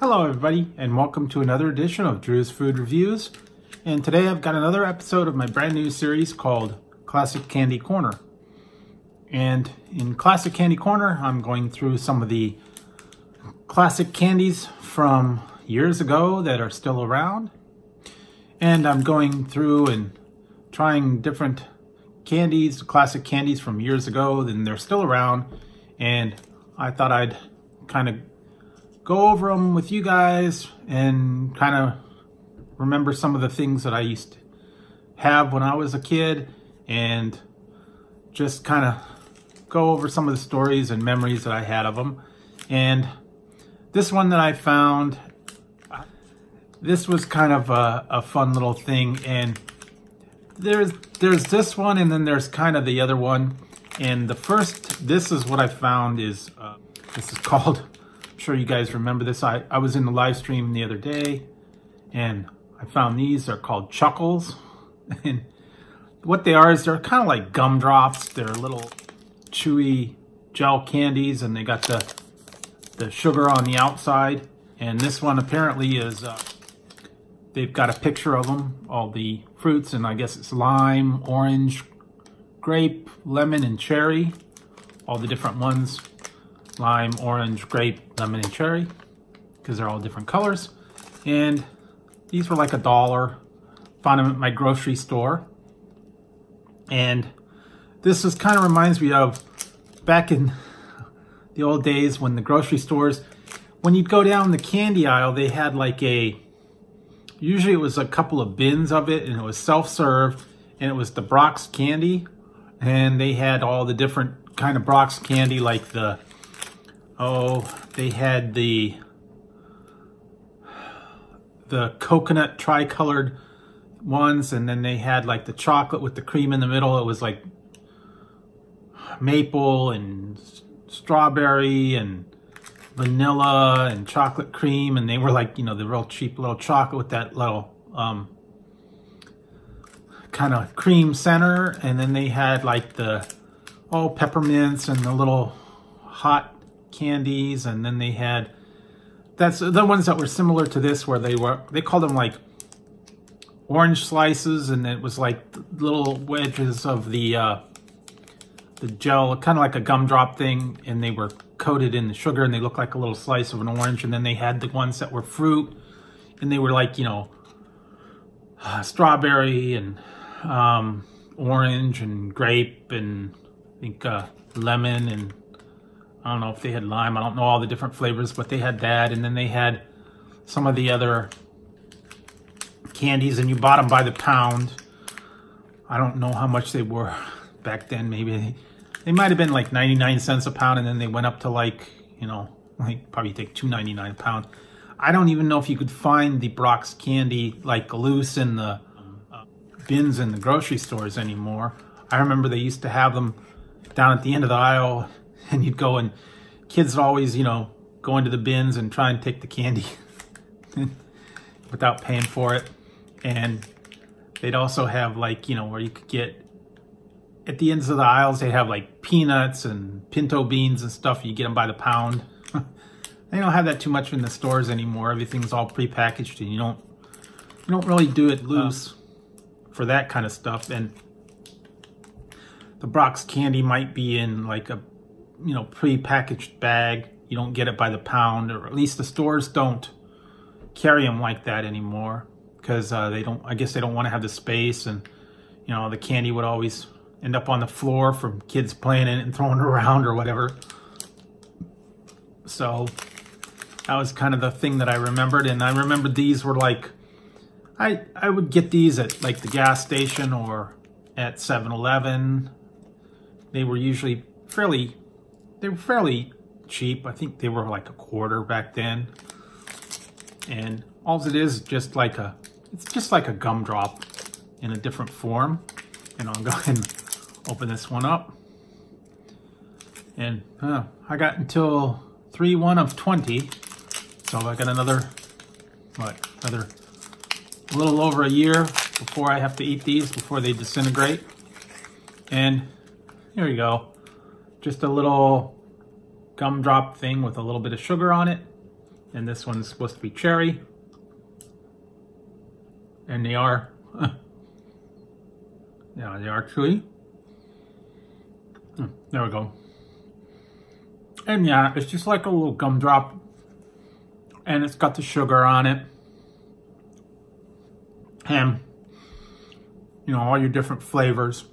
Hello everybody, and welcome to another edition of Drew's Food Reviews. And today I've got another episode of my brand new series called Classic Candy Corner. And in Classic Candy Corner, I'm going through some of the classic candies from years ago that are still around. And I'm going through and trying different candies, classic candies from years ago, and they're still around. And I thought I'd kind of go over them with you guys and kind of remember some of the things that I used to have when I was a kid, and just kind of go over some of the stories and memories that I had of them. And this one that I found, this was kind of a fun little thing. And there's this one, and then there's kind of the other one. And the first, this is what I found is, this is called, I'm sure you guys remember this. I was in the live stream the other day, and I found these. They're called Chuckles. And what they are is they're kind of like gumdrops. They're little chewy gel candies, and they got the sugar on the outside. And this one apparently is, they've got a picture of them, all the fruits, and I guess it's lime, orange, grape, lemon, and cherry. All the different ones. Lime, orange, grape, lemon, and cherry, because they're all different colors. And these were like $1. Found them at my grocery store. And this is kind of reminds me of back in the old days when the grocery stores, when you'd go down the candy aisle, they had like usually it was a couple of bins of it, and it was self-serve, and it was the Brach's candy. And they had all the different kind of Brach's candy, like they had the coconut tricolored ones, and then they had like the chocolate with the cream in the middle. It was like maple and strawberry and vanilla and chocolate cream, and they were like, you know, the real cheap little chocolate with that little kind of cream center. And then they had like the peppermints and the little hot candies. And then they had, that's the ones that were similar to this, where they called them like orange slices, and it was like little wedges of the gel, kind of like a gumdrop thing, and they were coated in the sugar, and they looked like a little slice of an orange. And then they had the ones that were fruit, and they were like, you know, strawberry and orange and grape, and I think lemon, and I don't know if they had lime. I don't know all the different flavors, but they had that. And then they had some of the other candies, and you bought them by the pound. I don't know how much they were back then. Maybe they might have been like 99 cents a pound, and then they went up to like, you know, like probably take $2.99 a pound. I don't even know if you could find the Brach's candy like loose in the bins in the grocery stores anymore. I remember they used to have them down at the end of the aisle, and you'd go, and kids would always, you know, go into the bins and try and take the candy without paying for it. And they'd also have like, you know, where you could get, at the ends of the aisles, they have like peanuts and pinto beans and stuff. You get them by the pound. They don't have that too much in the stores anymore. Everything's all prepackaged, and you don't really do it loose for that kind of stuff. And the Brach's candy might be in like a, you know, pre-packaged bag. You don't get it by the pound, or at least the stores don't carry them like that anymore, because they don't, I guess they don't want to have the space. And, you know, the candy would always end up on the floor from kids playing in it and throwing it around or whatever. So that was kind of the thing that I remembered. And I remembered these were like, I would get these at like the gas station or at 7-Eleven. They were usually fairly cheap. I think they were like $0.25 back then. And all it is just like it's just like a gumdrop in a different form. And I'll go ahead and open this one up. And I got until 3/1 of 20. So I got another a little over a year before I have to eat these, before they disintegrate. And here we go. Just a little gumdrop thing with a little bit of sugar on it. And this one's supposed to be cherry. And they are, yeah, they are chewy. There we go. And yeah, it's just like a little gumdrop. And it's got the sugar on it. And, you know, all your different flavors.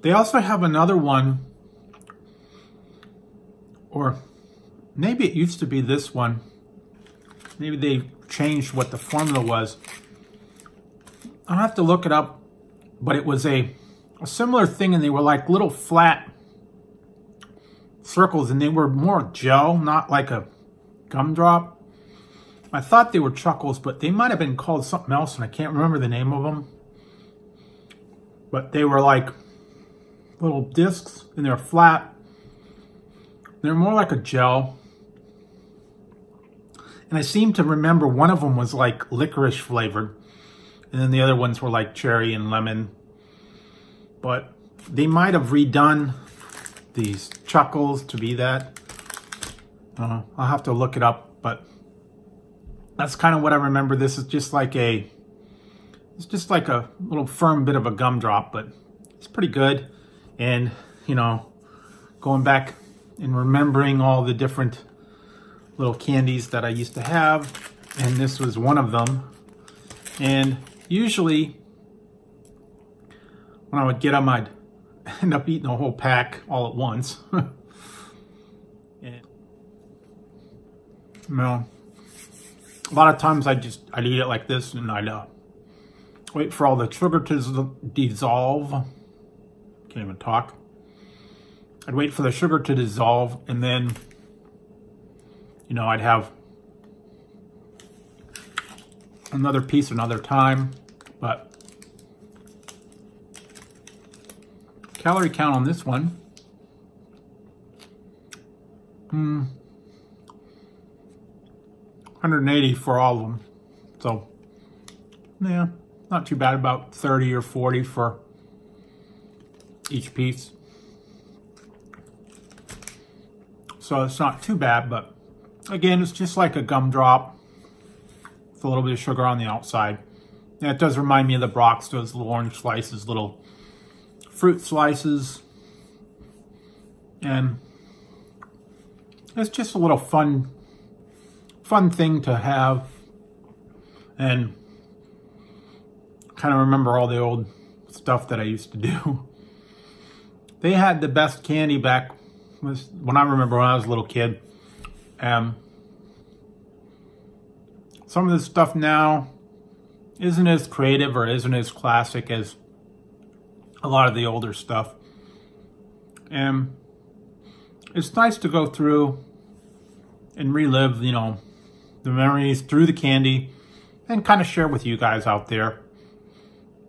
They also have another one, or maybe it used to be this one. Maybe they changed what the formula was. I'll have to look it up, but it was a similar thing, and they were like little flat circles, and they were more gel, not like a gumdrop. I thought they were Chuckles, but they might have been called something else, and I can't remember the name of them. But they were like little discs, and they're flat. They're more like a gel. And I seem to remember one of them was like licorice flavored. And then the other ones were like cherry and lemon. But they might have redone these Chuckles to be that. I'll have to look it up, but that's kind of what I remember. This is just like it's just like a little firm bit of a gumdrop, but it's pretty good. And, you know, going back and remembering all the different little candies that I used to have, and this was one of them. And usually when I would get them, I'd end up eating a whole pack all at once. And, you know, a lot of times I'd eat it like this, and I'd wait for all the sugar to dissolve. Can't even talk. I'd wait for the sugar to dissolve, and then, you know, I'd have another piece another time. But calorie count on this one, 180 for all of them. So, yeah, not too bad, about 30 or 40 for each piece. So it's not too bad, but again, it's just like a gumdrop with a little bit of sugar on the outside. And it does remind me of the Brach's, those little orange slices, little fruit slices. And it's just a little fun thing to have. And kind of remember all the old stuff that I used to do. They had the best candy back when I remember when I was a little kid. Some of the stuff now isn't as creative or isn't as classic as a lot of the older stuff. And it's nice to go through and relive, you know, the memories through the candy and kind of share with you guys out there.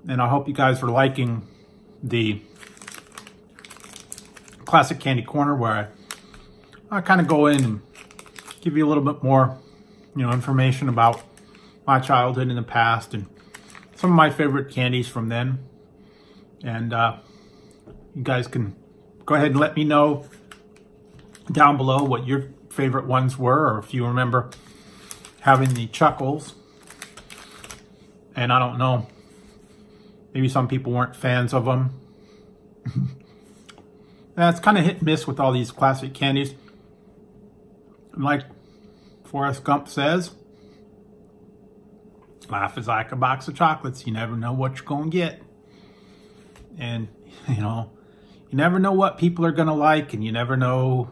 And I hope you guys are liking the Classic Candy Corner, where I kind of go in and give you a little bit more, you know, information about my childhood in the past and some of my favorite candies from then. And you guys can go ahead and let me know down below what your favorite ones were, or if you remember having the Chuckles. And I don't know, maybe some people weren't fans of them. It's kind of hit and miss with all these classic candies. And like Forrest Gump says, life is like a box of chocolates. You never know what you're going to get. And, you know, you never know what people are going to like, and you never know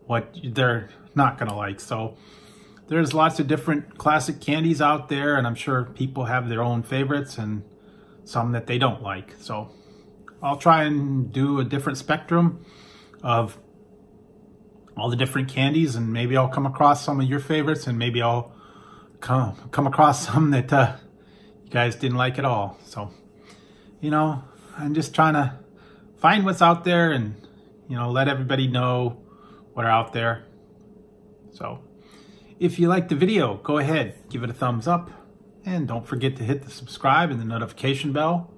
what they're not going to like. So there's lots of different classic candies out there, and I'm sure people have their own favorites and some that they don't like. So I'll try and do a different spectrum of all the different candies, and maybe I'll come across some of your favorites, and maybe I'll come across some that you guys didn't like at all. So, you know, I'm just trying to find what's out there and, you know, let everybody know what are out there. So if you liked the video, go ahead, give it a thumbs up, and don't forget to hit the subscribe and the notification bell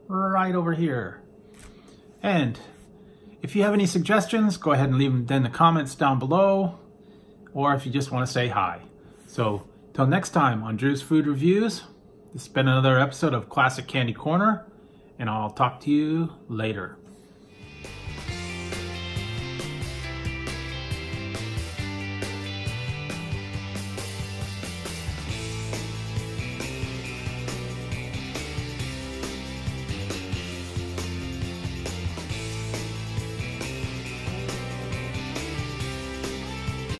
right over here. And If you have any suggestions, go ahead and leave them in the comments down below, or if you just want to say hi. So, till next time on Drew's Food Reviews, this has been another episode of Classic Candy Corner, and I'll talk to you later.